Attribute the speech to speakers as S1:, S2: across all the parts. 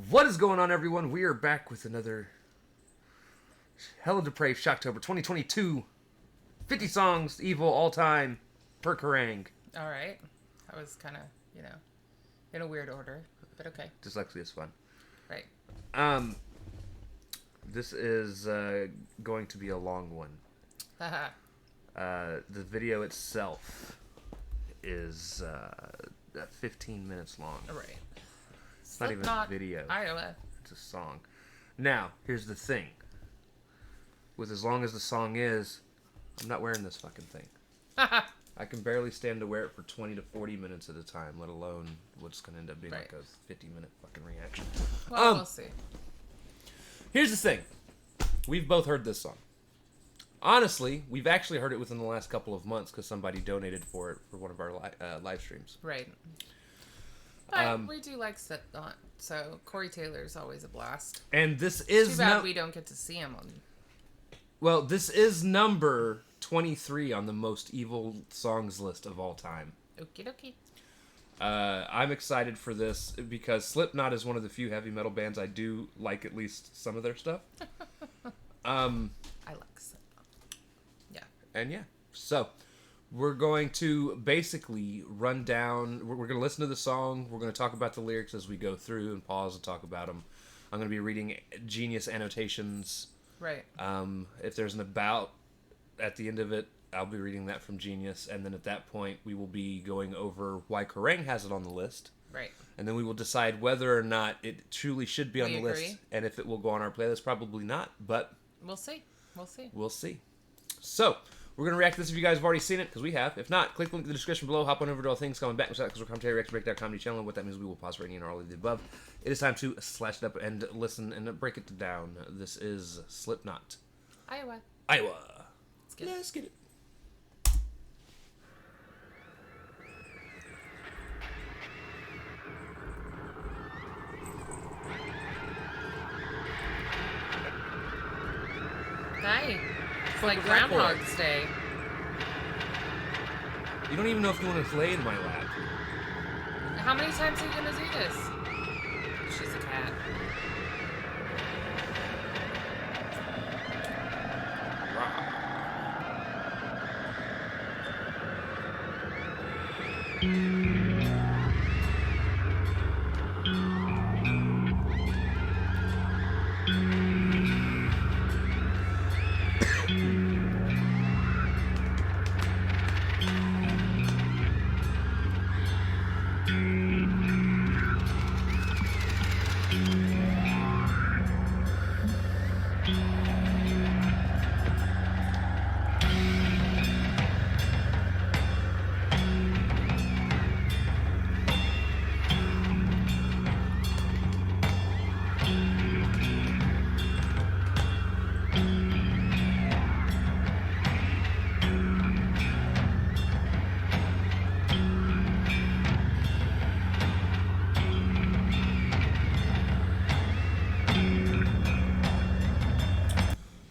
S1: What is going on, everyone? We are back with another HellaDepraved Shocktober 2022. 50 songs, evil, all time, per Kerrang.
S2: All right. That was kind of, in a weird order, but okay.
S1: Dyslexia is fun.
S2: Right.
S1: This is going to be a long one. The video itself is 15 minutes long.
S2: Right.
S1: It's not even a video.
S2: Iowa.
S1: It's a song. Now, here's the thing. With as long as the song is, I'm not wearing this fucking thing. I can barely stand to wear it for 20 to 40 minutes at a time, let alone what's going to end up being like a 50-minute fucking reaction.
S2: Well, we'll see.
S1: Here's the thing. We've both heard this song. Honestly, we've actually heard it within the last couple of months because somebody donated for it for one of our live streams.
S2: Right. But we do like Slipknot, so Corey Taylor's always a blast.
S1: And this is...
S2: Too bad we don't get to see him on...
S1: Well, this is number 23 on the most evil songs list of all time.
S2: Okie dokie.
S1: I'm excited for this because Slipknot is one of the few heavy metal bands I do like at least some of their stuff.
S2: I like Slipknot. Yeah.
S1: And yeah. So, we're going to basically run down... We're going to listen to the song. We're going to talk about the lyrics as we go through and pause and talk about them. I'm going to be reading Genius annotations.
S2: Right.
S1: If there's an about at the end of it, I'll be reading that from Genius. And then at that point, we will be going over why Kerrang has it on the list.
S2: Right.
S1: And then we will decide whether or not it truly should be on the list. And if it will go on our playlist, probably not. But...
S2: We'll see.
S1: We'll see. So... We're going to react to this if you guys have already seen it, because we have. If not, click the link in the description below. Hop on over to All Things Coming Back, because we're commentary, reaction, breakdown, comedy channel. And what that means, we will pause for any and all of the above. It is time to slash it up and listen and break it down. This is Slipknot.
S2: Iowa.
S1: Let's get it.
S2: Hi. It's like Groundhog's Day.
S1: You don't even know if you want to lay in my lap.
S2: How many times are you going to do this? She's a cat.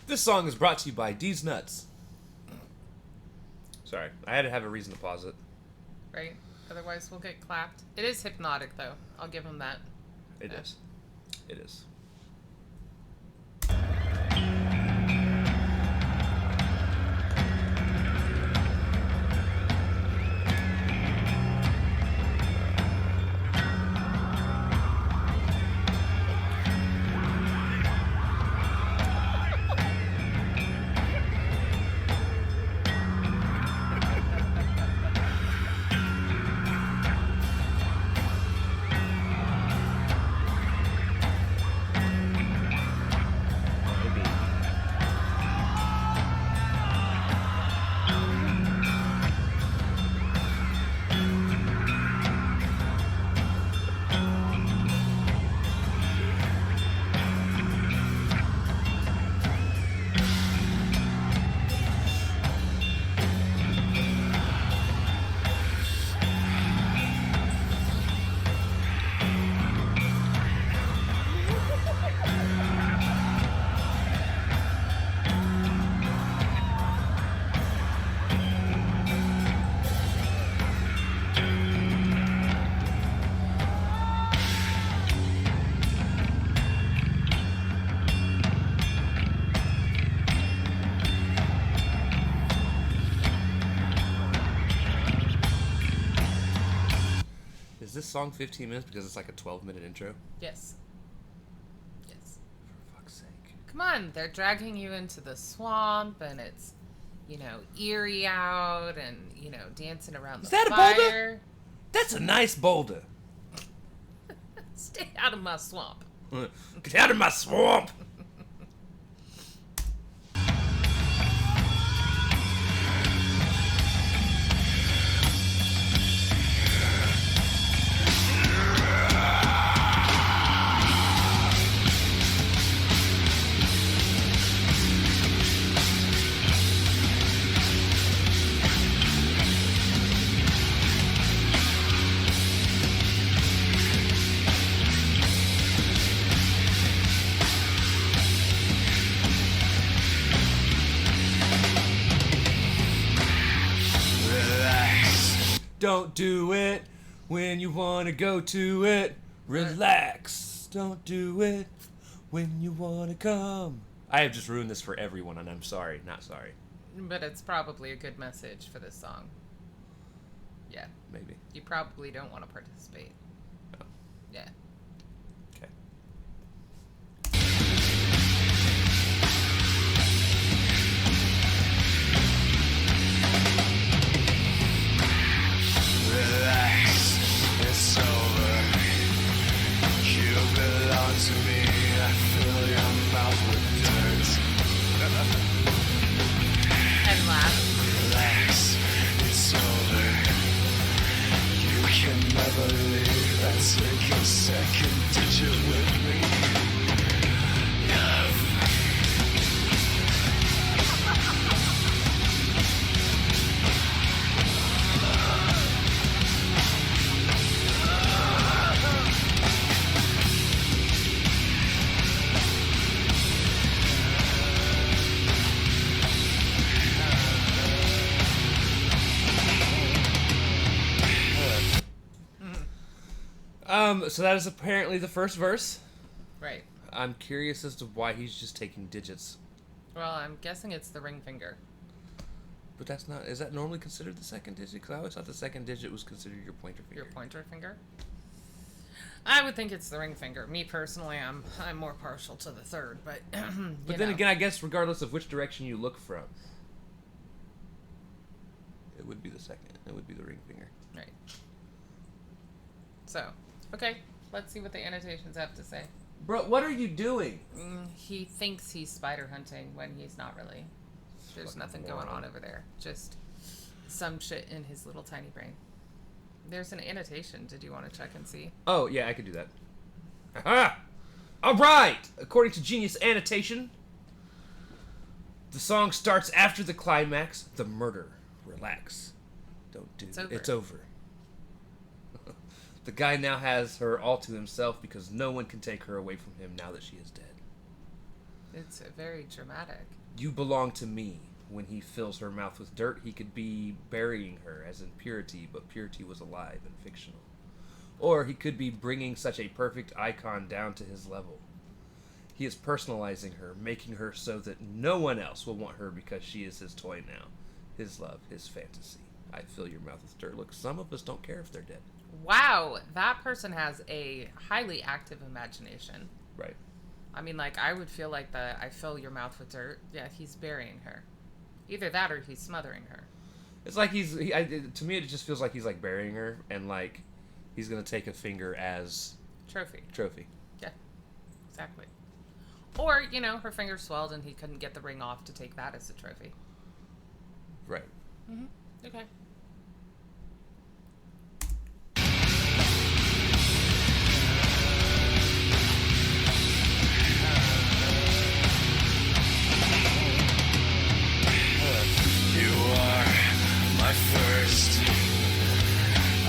S1: This song is brought to you by D's Nuts. Sorry, I had to have a reason to pause it.
S2: Right? Otherwise we'll get clapped. It is hypnotic, though. I'll give him that.
S1: It is. It is. song 15 minutes because it's like a 12-minute intro?
S2: Yes. Yes.
S1: For fuck's sake.
S2: Come on, they're dragging you into the swamp, and it's, eerie out, and, dancing around the fire. Is that a boulder?
S1: That's a nice boulder.
S2: Stay out of my swamp.
S1: Get out of my swamp! Don't do it when you want to go to it. Relax. Don't do it when you want to come. I have just ruined this for everyone, and I'm sorry. Not sorry.
S2: But it's probably a good message for this song. Yeah.
S1: Maybe.
S2: You probably don't want to participate.
S1: Oh.
S2: Yeah.
S1: Okay.
S3: Relax, it's over. You belong to me. I fill your mouth with dirt.
S2: And laugh.
S3: Relax, it's over. You can never leave. I take a second digit with me. Love.
S1: So that is apparently the first verse.
S2: Right.
S1: I'm curious as to why he's just taking digits.
S2: Well, I'm guessing it's the ring finger.
S1: But that's not... Is that normally considered the second digit? Because I always thought the second digit was considered your pointer finger.
S2: Your pointer finger? I would think it's the ring finger. Me personally, I'm more partial to the third, but
S1: But then again, I guess regardless of which direction you look from, it would be the second. It would be the ring finger.
S2: Right. So, okay, let's see what the annotations have to say.
S1: Bro, what are you doing?
S2: He thinks he's spider hunting when he's not really. There's nothing going on over there. Just some shit in his little tiny brain. There's an annotation. Did you want to check and see?
S1: Oh, yeah, I could do that. Aha! All right! According to Genius Annotation, the song starts after the climax, the murder. Relax. Don't do it. It's over. The guy now has her all to himself because no one can take her away from him now that she is dead.
S2: It's very dramatic.
S1: You belong to me. When he fills her mouth with dirt, he could be burying her as in purity, but purity was alive and fictional. Or he could be bringing such a perfect icon down to his level. He is personalizing her, making her so that no one else will want her because she is his toy now. His love, his fantasy. I fill your mouth with dirt. Look, some of us don't care if they're dead.
S2: Wow, that person has a highly active imagination.
S1: Right.
S2: I mean, like, I would feel like I fill your mouth with dirt. Yeah, he's burying her. Either that or he's smothering her.
S1: It's like to me, it just feels like he's, like, burying her, and, like, he's going to take a finger as... Trophy.
S2: Yeah, exactly. Or, her finger swelled and he couldn't get the ring off to take that as a trophy.
S1: Right.
S2: Mm-hmm. Okay.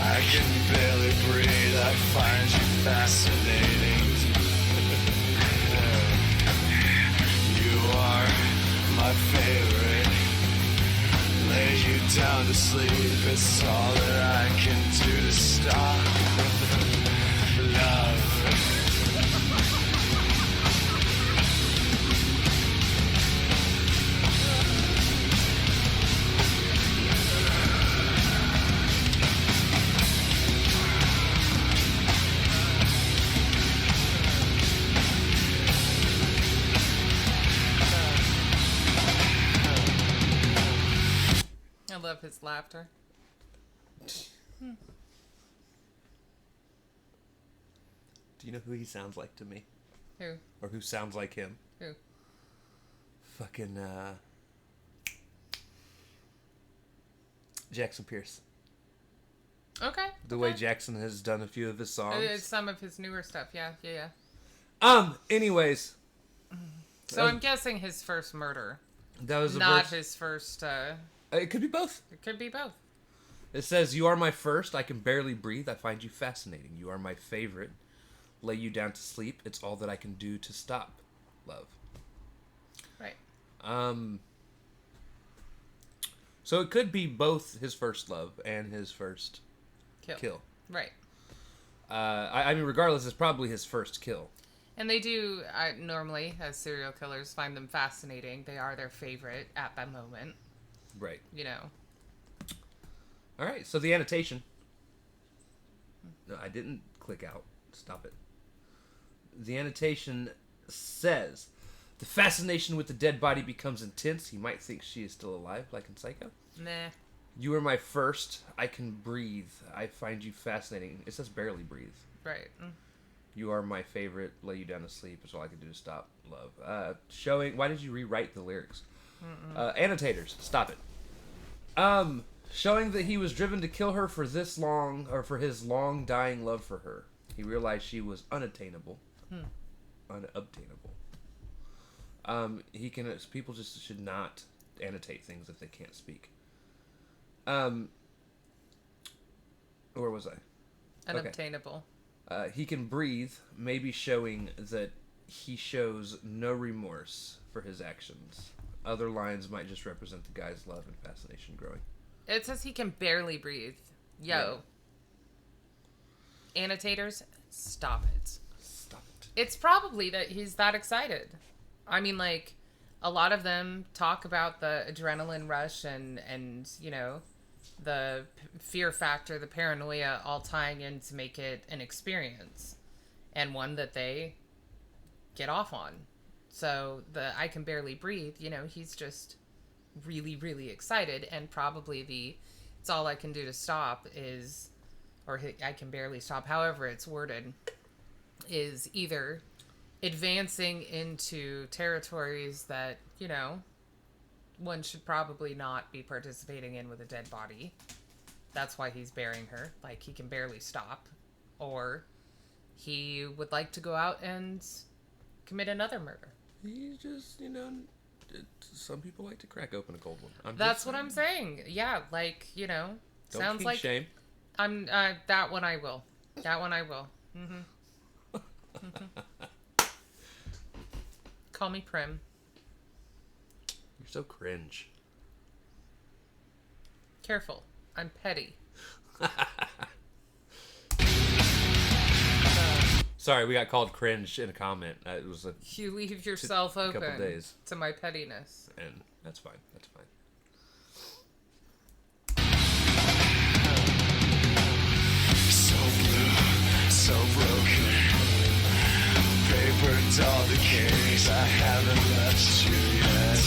S3: I can barely breathe, I find you fascinating. You are my favorite. Lay you down to sleep, it's all that I can do to stop love.
S2: love his laughter.
S1: Do you know who he sounds like to me?
S2: Who?
S1: Or who sounds like him?
S2: Who?
S1: Fucking, Jackson Pierce.
S2: Okay.
S1: The way Jackson has done a few of his songs.
S2: Some of his newer stuff, yeah.
S1: Anyways.
S2: So I'm guessing his first murder.
S1: That was
S2: not his first,
S1: It could be both.
S2: It could be both.
S1: It says, "You are my first. I can barely breathe. I find you fascinating. You are my favorite. Lay you down to sleep. It's all that I can do to stop love."
S2: Right.
S1: So it could be both his first love and his first kill.
S2: Right.
S1: I mean, regardless, it's probably his first kill.
S2: And they do, normally, as serial killers, find them fascinating. They are their favorite at that moment.
S1: Right.
S2: You know.
S1: All right, so the annotation. No, I didn't click out. Stop it. The annotation says, "The fascination with the dead body becomes intense. He might think she is still alive, like in Psycho.
S2: Nah.
S1: You are my first. I can breathe. I find you fascinating." It says barely breathe.
S2: Right.
S1: You are my favorite. Lay you down to sleep. It's all I can do to stop love. Showing. Why did you rewrite the lyrics? Annotators, stop it. Showing that he was driven to kill her for this long, or for his long dying love for her. He realized she was unattainable. Unobtainable. People just should not annotate things if they can't speak. Where was I?
S2: Unobtainable.
S1: Okay. He can breathe, maybe showing that he shows no remorse for his actions. Other lines might just represent the guy's love and fascination growing.
S2: It says he can barely breathe. Yo. Yeah. Annotators, stop it.
S1: Stop it.
S2: It's probably that he's that excited. I mean, like, a lot of them talk about the adrenaline rush and you know, the fear factor, the paranoia, all tying in to make it an experience. And one that they get off on. So, the I can barely breathe, you know, he's just really, really excited. And probably it's all I can do to stop is, or I can barely stop, however it's worded, is either advancing into territories that, you know, one should probably not be participating in with a dead body. That's why he's burying her. Like, he can barely stop. Or he would like to go out and commit another murder.
S1: He just, you know, some people like to crack open a cold one.
S2: That's what I'm saying. Yeah, like, you know,
S1: Don't
S2: sounds like
S1: shame.
S2: I'm that one I will. That one I will. Call me Prim.
S1: You're so cringe.
S2: Careful. I'm petty.
S1: Sorry, we got called cringe in a comment. It was a
S2: You leave yourself open
S1: couple days.
S2: to my pettiness.
S1: And that's fine. That's fine.
S3: So blue, so broken. Paper doll decays. I haven't left you yet.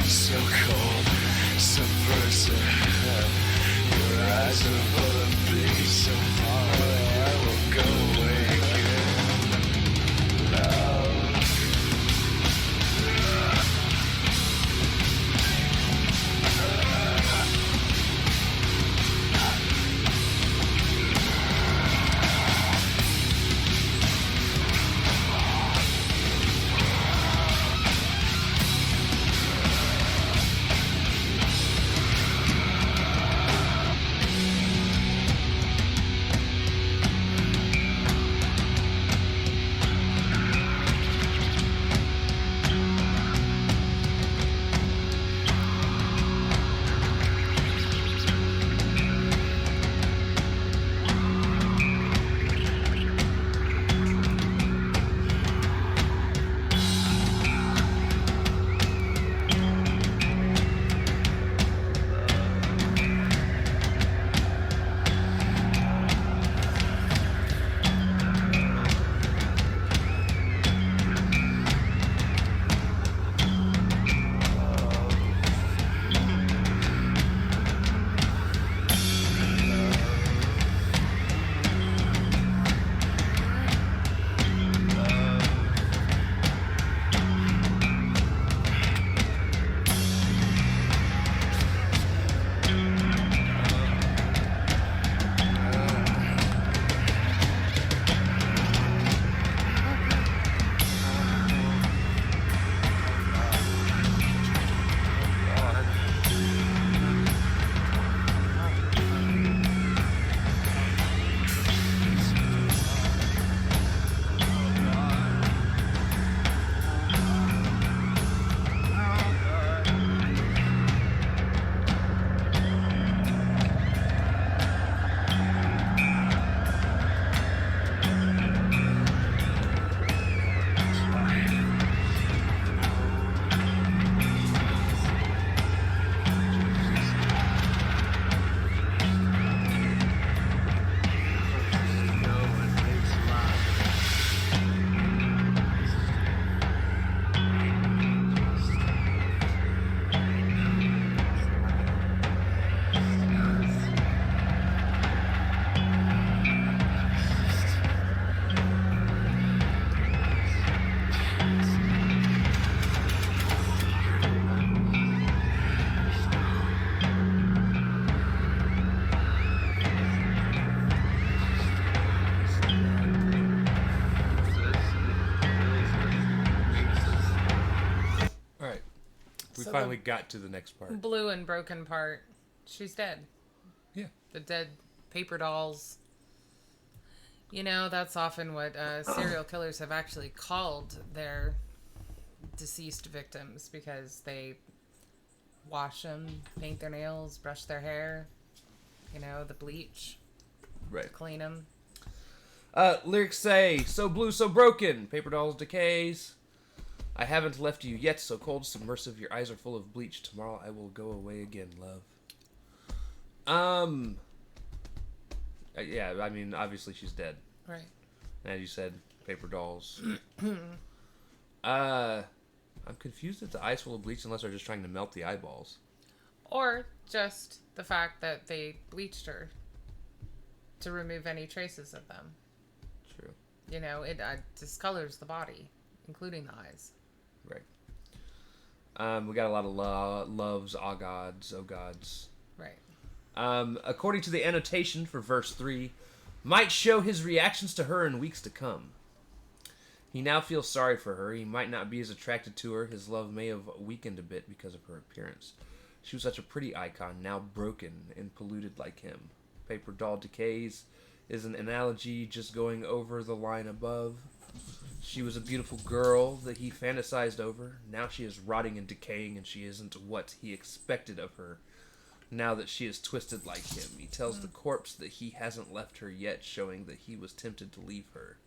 S3: So cold, subversive. Your eyes are full of bees. Tomorrow I will go away again. Love.
S1: finally got to the next part.
S2: Blue and broken part. She's dead.
S1: Yeah.
S2: The dead paper dolls. You know, that's often what serial killers have actually called their deceased victims, because they wash them, paint their nails, brush their hair, you know, the bleach,
S1: Right.
S2: clean them.
S1: Lyrics say, so blue, so broken, paper dolls decays. I haven't left you yet, so cold, submersive, your eyes are full of bleach. Tomorrow I will go away again, love. Yeah, I mean, obviously she's dead.
S2: Right.
S1: As you said, paper dolls. I'm confused at the eyes full of bleach unless they're just trying to melt the eyeballs.
S2: Or just the fact that they bleached her to remove any traces of them.
S1: True.
S2: You know, it discolors the body, including the eyes.
S1: Right. We got a lot of loves, oh gods, oh gods.
S2: Right.
S1: According to the annotation for verse 3, might show his reactions to her in weeks to come. He now feels sorry for her. He might not be as attracted to her. His love may have weakened a bit because of her appearance. She was such a pretty icon, now broken and polluted like him. Paper doll decays is an analogy just going over the line above. She was a beautiful girl that he fantasized over. Now she is rotting and decaying, and she isn't what he expected of her. Now that she is twisted like him, he tells the corpse that he hasn't left her yet, showing that he was tempted to leave her.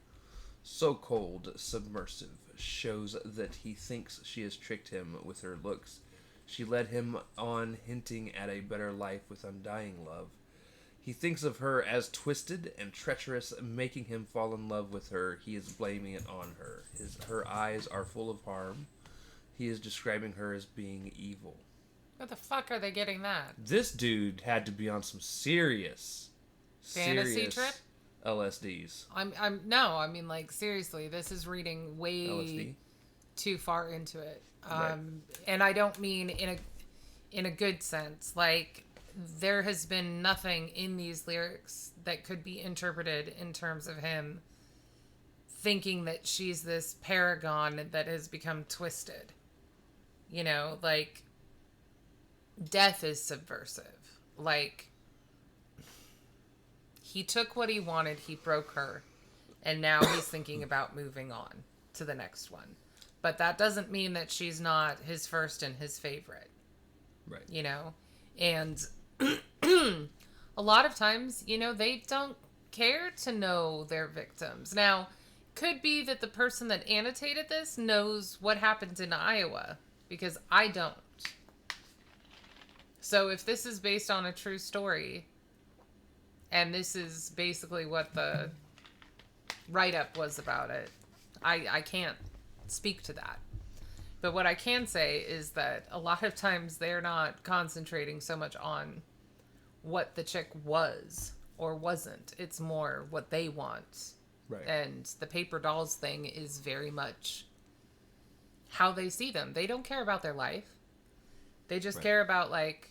S1: So cold, submersive, shows that he thinks she has tricked him with her looks. She led him on, hinting at a better life with undying love. He thinks of her as twisted and treacherous, making him fall in love with her. He is blaming it on her. Her eyes are full of harm. He is describing her as being evil.
S2: Where the fuck are they getting that?
S1: This dude had to be on some serious
S2: Fantasy trip?
S1: LSDs.
S2: I mean, like, seriously, this is reading way
S1: LSD?
S2: too far into it.
S1: Right.
S2: And I don't mean in a good sense. Like, there has been nothing in these lyrics that could be interpreted in terms of him thinking that she's this paragon that has become twisted. You know, like, death is subversive. Like, he took what he wanted, he broke her, and now he's thinking about moving on to the next one. But that doesn't mean that she's not his first and his favorite.
S1: Right.
S2: You know? And a lot of times, you know, they don't care to know their victims. Now, could be that the person that annotated this knows what happened in Iowa, because I don't. So if this is based on a true story, and this is basically what the write-up was about it, I can't speak to that. But what I can say is that a lot of times they're not concentrating so much on what the chick was or wasn't. It's more what they want.
S1: Right.
S2: And the paper dolls thing is very much how they see them. They don't care about their life. They just care about, like,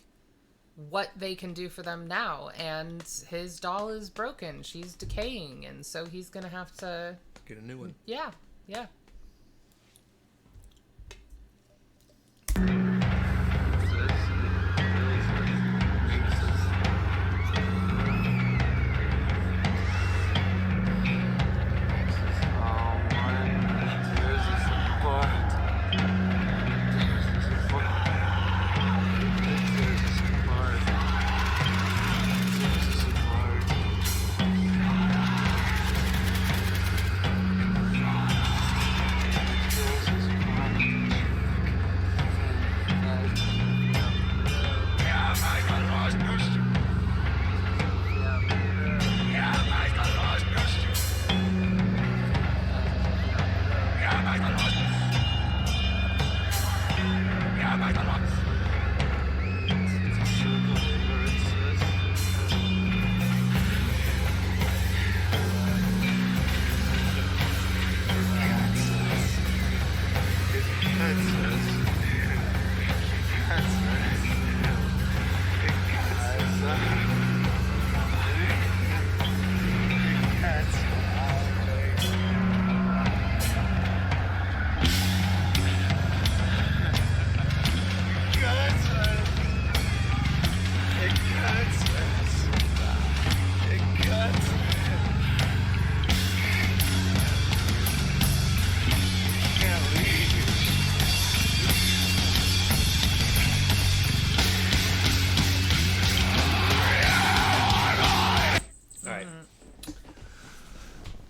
S2: what they can do for them now. And his doll is broken. She's decaying. And so he's going to have to
S1: get a new one.
S2: Yeah. Yeah.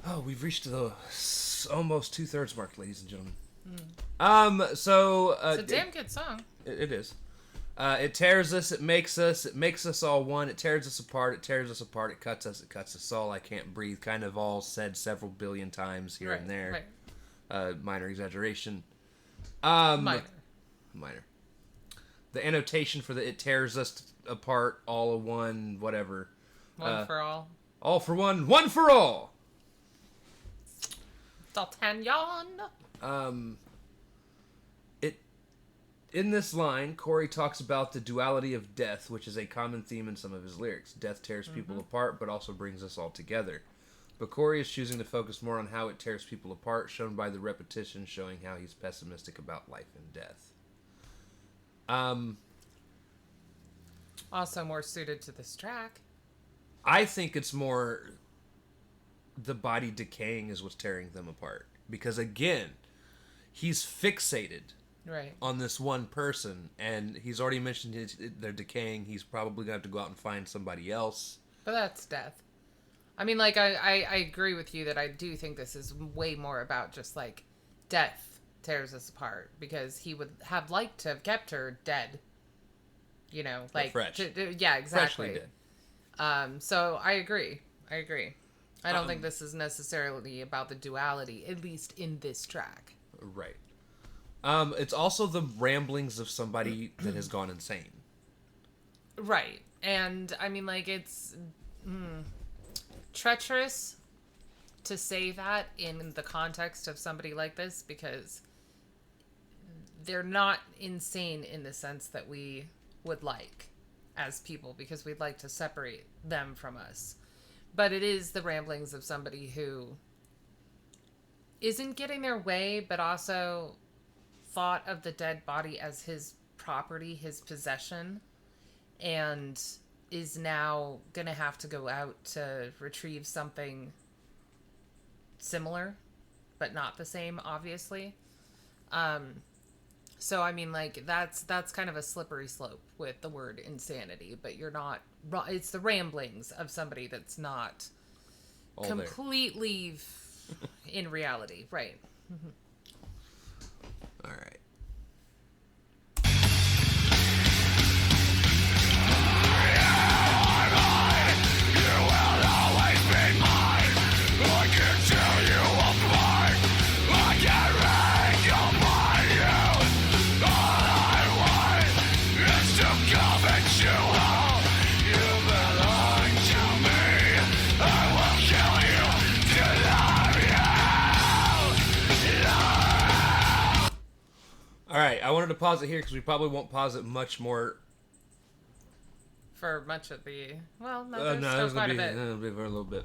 S1: Oh, we've reached the almost 2/3 mark, ladies and gentlemen.
S2: It's a damn good song.
S1: It is. It tears us, it makes us all one. It tears us apart, it cuts us all. I can't breathe. Kind of all said several billion times here and there.
S2: Right.
S1: Minor exaggeration.
S2: Minor.
S1: The annotation for the it tears us apart, all of one, whatever.
S2: One for all.
S1: All for one, one for all.
S2: D'Artagnan.
S1: In this line, Corey talks about the duality of death, which is a common theme in some of his lyrics. Death tears people apart, but also brings us all together. But Corey is choosing to focus more on how it tears people apart, shown by the repetition, showing how he's pessimistic about life and death.
S2: Also more suited to this track.
S1: I think it's more the body decaying is what's tearing them apart. Because again, he's fixated on this one person, and he's already mentioned they're decaying. He's probably going to have to go out and find somebody else.
S2: But that's death. I mean, like, I agree with you that I do think this is way more about just, like, death tears us apart. Because he would have liked to have kept her dead. You know, like...
S1: fresh.
S2: Yeah, exactly.
S1: Freshly dead.
S2: So I agree. I don't think this is necessarily about the duality, at least in this track.
S1: Right. It's also the ramblings of somebody that has gone insane.
S2: Right. And, I mean, like, it's treacherous to say that in the context of somebody like this, because they're not insane in the sense that we would like as people, because we'd like to separate them from us. But it is the ramblings of somebody who isn't getting their way, but also thought of the dead body as his property, his possession, and is now going to have to go out to retrieve something similar, but not the same, obviously. So, I mean, like, that's kind of a slippery slope with the word insanity, but you're not... It's the ramblings of somebody that's not
S1: All
S2: completely in reality. Right.
S1: All right. All right, I wanted to pause it here because we probably won't pause it much more.
S2: For much of the... Well, no, there's still quite a bit.
S1: It'll be for a little bit.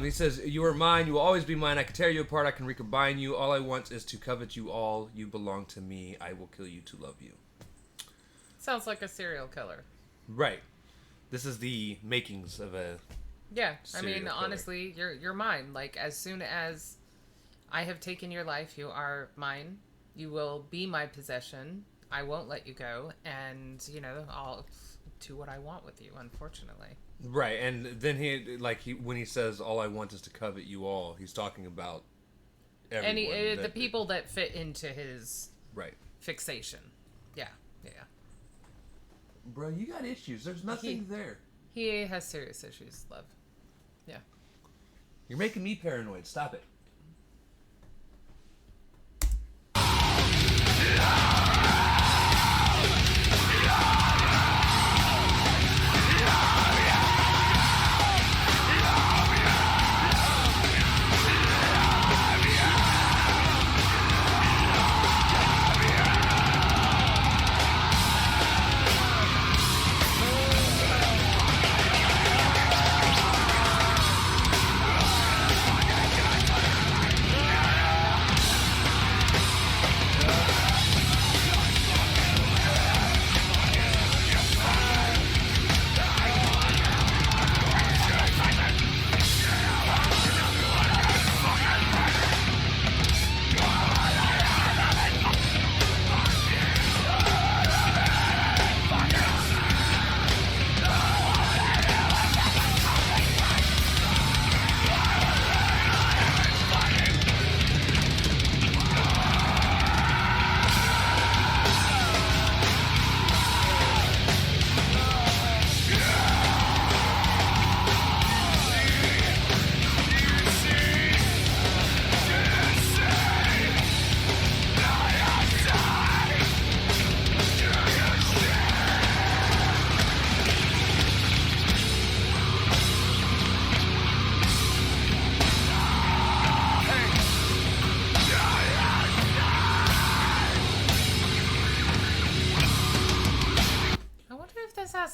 S1: He says, "You are mine, you will always be mine. I can tear you apart, I can recombine you. All I want is to covet you all. You belong to me. I will kill you to love you."
S2: Sounds like a serial killer.
S1: Right. This is the makings of a...
S2: Yeah, I mean,
S1: killer.
S2: honestly, you're mine. Like, as soon as I have taken your life, you are mine. You will be my possession. I won't let you go. And, you know, I'll do what I want with you, unfortunately.
S1: Right, and then when he says, "All I want is to covet you all," he's talking about everyone.
S2: The people that fit into his
S1: right
S2: fixation. Yeah.
S1: Bro, you got issues. There's nothing there.
S2: He has serious issues, love. Yeah.
S1: You're making me paranoid. Stop it.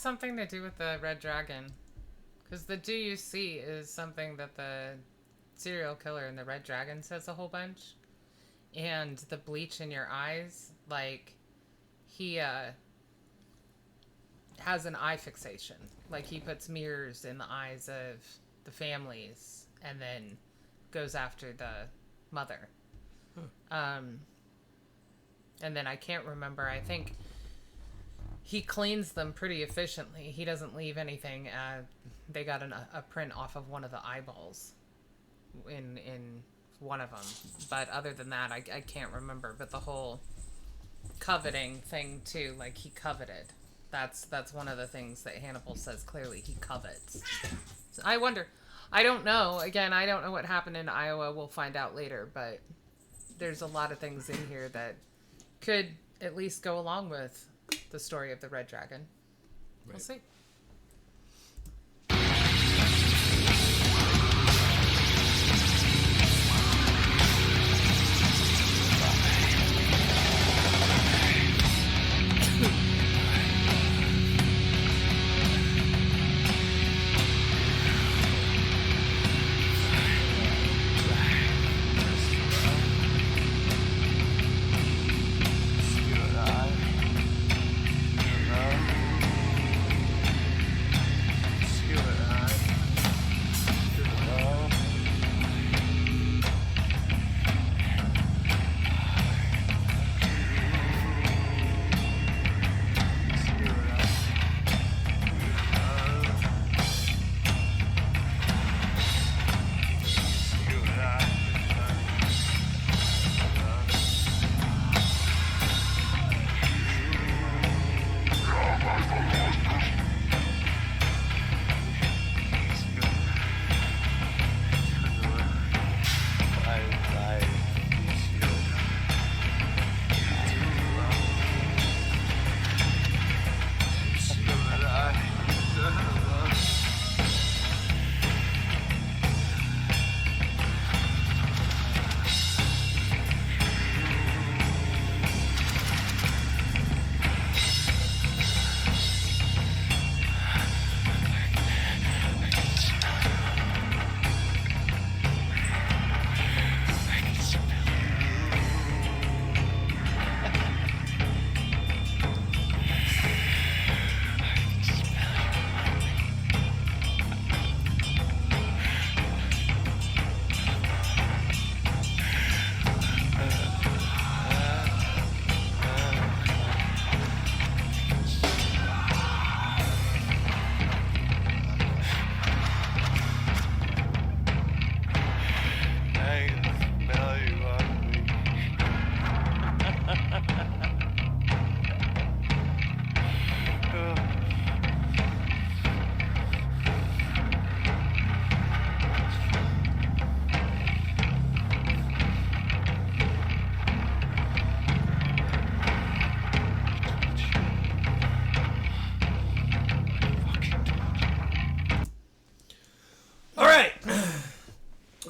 S2: something to do with the red dragon? Because the "do you see" is something that the serial killer in the red dragon says a whole bunch. And the bleach in your eyes, like, he has an eye fixation. Like, he puts mirrors in the eyes of the families and then goes after the mother. And then I can't remember. I think he cleans them pretty efficiently. He doesn't leave anything. They got a print off of one of the eyeballs in one of them. But other than that, I can't remember. But the whole coveting thing too, like he coveted. That's one of the things that Hannibal says clearly. He covets. So I wonder. I don't know. Again, I don't know what happened in Iowa. We'll find out later. But there's a lot of things in here that could at least go along with the story of the Red Dragon. Right. We'll see.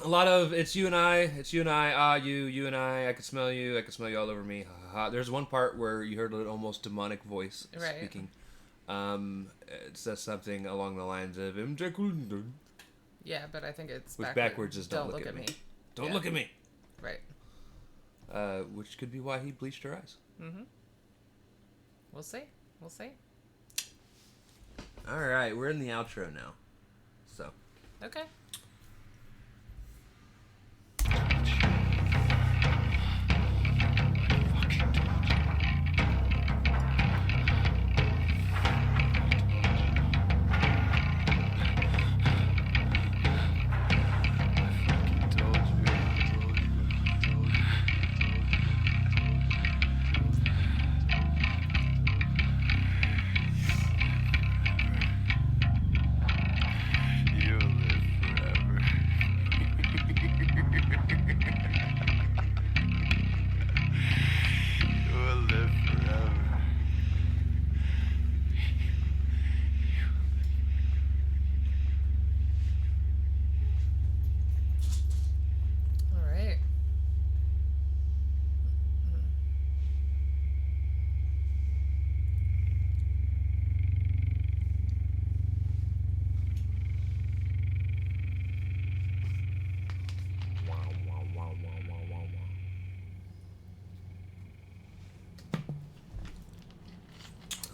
S1: A lot of it's you and I, you and I can smell you all over me. Ha, ha, ha. There's one part where you heard an almost demonic voice speaking. It says something along the lines of
S2: yeah, but I think it's
S1: which backwards is don't look at me. Don't look at me.
S2: Right.
S1: Which could be why he bleached her eyes.
S2: Mm-hmm. We'll see.
S1: All right, we're in the outro now. So.
S2: Okay.
S3: You live forever.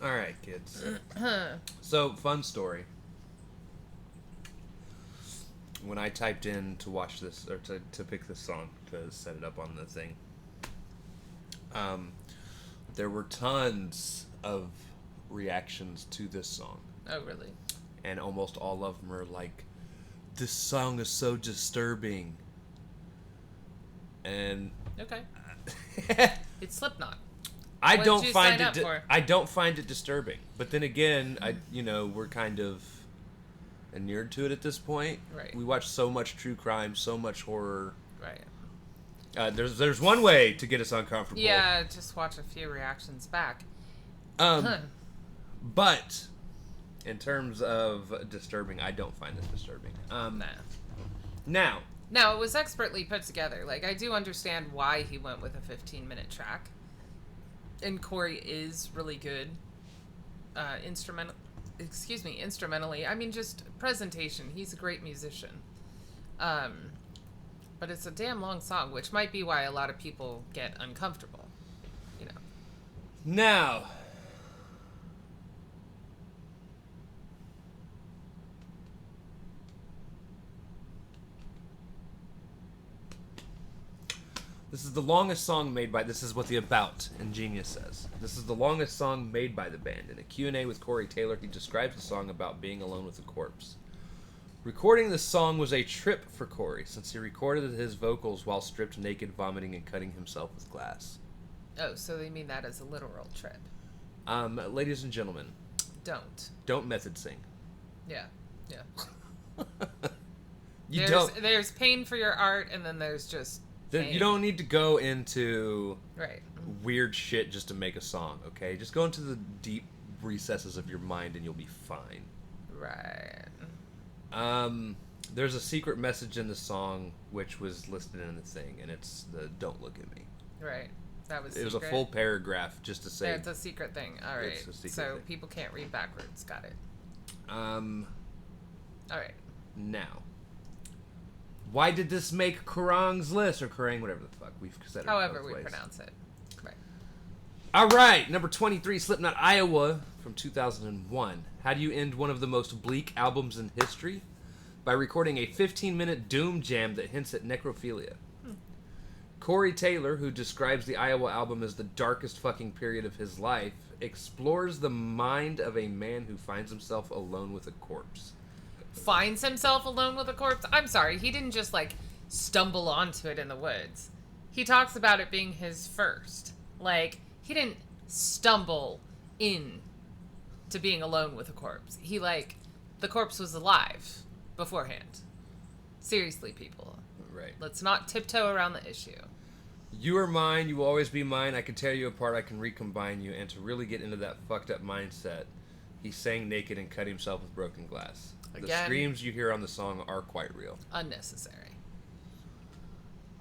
S1: All right, kids. So, fun story. When I typed in to watch this, or to pick this song, to set it up on the thing, there were tons of reactions to this song.
S2: Oh, really?
S1: And almost all of them are like, this song is so disturbing. And...
S2: Okay. It's Slipknot.
S1: I
S2: What
S1: don't
S2: did you
S1: find
S2: sign
S1: it.
S2: up for?
S1: I don't find it disturbing. But then again, we're kind of inured to it at this point.
S2: Right.
S1: We watch so much true crime, so much horror.
S2: Right.
S1: There's one way to get us uncomfortable.
S2: Yeah, just watch a few reactions back.
S1: But in terms of disturbing, I don't find it disturbing.
S2: Nah.
S1: Now,
S2: it was expertly put together. Like, I do understand why he went with a 15-minute track. And Corey is really good instrumentally. I mean, just presentation. He's a great musician. But it's a damn long song, which might be why a lot of people get uncomfortable. You know.
S1: Now, this is the longest song made by... This is what the About in Genius says. This is the longest song made by the band. In a Q&A with Corey Taylor, he describes the song about being alone with a corpse. Recording this song was a trip for Corey, since he recorded his vocals while stripped naked, vomiting, and cutting himself with glass.
S2: Oh, so they mean that as a literal trip.
S1: Ladies and gentlemen, don't method sing.
S2: Yeah.
S1: There's
S2: There's pain for your art, and then there's just...
S1: You don't need to go into
S2: right
S1: weird shit just to make a song, okay? Just go into the deep recesses of your mind and you'll be fine.
S2: Right.
S1: There's a secret message in the song which was listed in the thing, and it's the "Don't look at me."
S2: Right. That was.
S1: It was a full paragraph just to say.
S2: Yeah, it's a secret thing. All right.
S1: It's a secret
S2: so
S1: thing.
S2: People can't read backwards. Got it.
S1: All
S2: right.
S1: Now, why did this make Kerrang's list, or Kerrang, whatever the fuck we've said it.
S2: However
S1: both
S2: we
S1: ways.
S2: pronounce it. Right.
S1: All right, number 23, Slipknot, Iowa, from 2001. How do you end one of the most bleak albums in history? By recording a 15-minute doom jam that hints at necrophilia. Corey Taylor, who describes the Iowa album as the darkest fucking period of his life, explores the mind of a man who finds himself alone with a corpse.
S2: Finds himself alone with a corpse? I'm sorry, he didn't just, stumble onto it in the woods. He talks about it being his first. He didn't stumble in to being alone with a corpse. The corpse was alive beforehand. Seriously, people.
S1: Right.
S2: Let's not tiptoe around the issue.
S1: You are mine, you will always be mine, I can tear you apart, I can recombine you, and to really get into that fucked up mindset, he sang naked and cut himself with broken glass.
S2: Again,
S1: the screams you hear on the song are quite real.
S2: Unnecessary.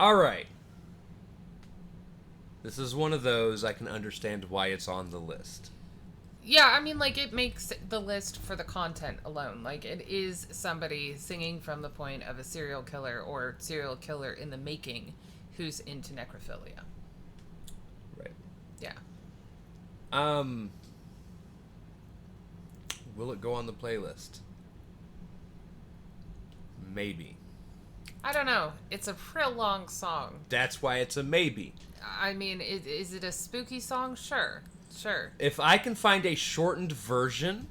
S1: Alright. This is one of those I can understand why it's on the list.
S2: Yeah, I mean, it makes the list for the content alone. It is somebody singing from the point of a serial killer or serial killer in the making who's into necrophilia.
S1: Right.
S2: Yeah.
S1: Will it go on the playlist? Maybe.
S2: I don't know. It's a real long song.
S1: That's why it's a maybe.
S2: I mean, is it a spooky song? Sure.
S1: If I can find a shortened version...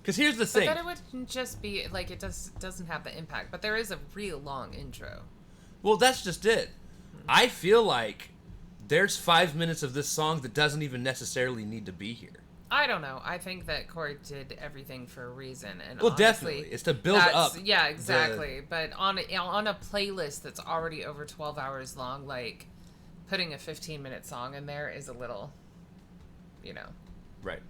S1: Because here's the thing.
S2: But then it wouldn't just be, it doesn't have the impact. But there is a real long intro.
S1: Well, that's just it. I feel like there's 5 minutes of this song that doesn't even necessarily need to be here.
S2: I don't know. I think that Corey did everything for a reason, and
S1: well,
S2: honestly,
S1: definitely, it's to build up.
S2: Yeah, exactly. But on a playlist that's already over 12 hours long, putting a 15-minute song in there is a little,
S1: Right.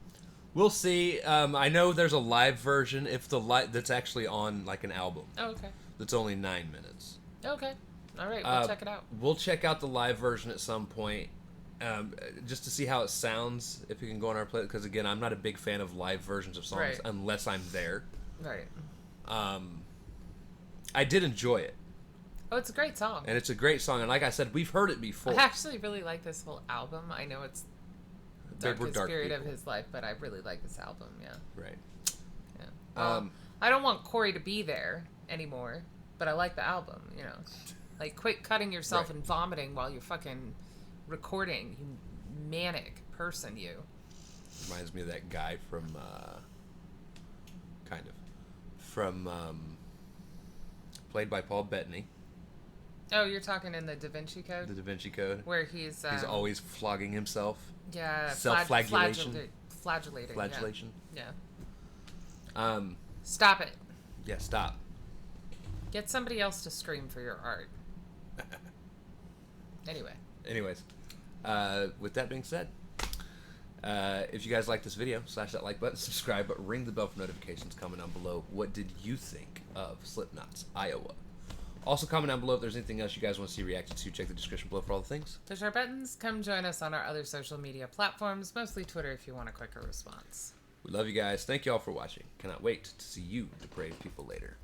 S1: We'll see. I know there's a live version. If that's actually on an album.
S2: Oh, okay.
S1: That's only 9 minutes.
S2: Okay. All right. We'll check it out.
S1: We'll check out the live version at some point. Just to see how it sounds, if we can go on our play, because again, I'm not a big fan of live versions of songs
S2: Right.
S1: unless I'm there.
S2: Right.
S1: I did enjoy it,
S2: Oh, it's a great song.
S1: and it's a great song. And like I said, we've heard it before.
S2: I actually really like this whole album. I know it's darkest
S1: dark
S2: period of
S1: people.
S2: his life, but I really like this album. Yeah.
S1: Right.
S2: Yeah. Well,
S1: Um,
S2: I don't want Corey to be there anymore, but I like the album. You know, like quit cutting yourself
S1: Right.
S2: and vomiting while you're fucking recording. You manic person, you.
S1: Reminds me of that guy from, played by Paul Bettany,
S2: Oh, you're talking in the Da Vinci
S1: The
S2: Code,
S1: Da Vinci Code.
S2: where he's
S1: He's flogging himself.
S2: yeah
S1: Self-flagellation.
S2: flagellating.
S1: Flagellation.
S2: Yeah.
S1: Um,
S2: Stop it.
S1: yeah, stop.
S2: Get somebody else to stream for your art. Anyway.
S1: Anyways, with that being said, if you guys like this video, slash that like button, subscribe, but ring the bell for notifications. Comment down below, what did you think of Slipknot's Iowa? Also, comment down below if there's anything else you guys want to see reacted to. Check the description below for all the things.
S2: Push our buttons. Come join us on our other social media platforms, mostly Twitter if you want a quicker response.
S1: We love you guys. Thank you all for watching. Cannot wait to see you depraved people later.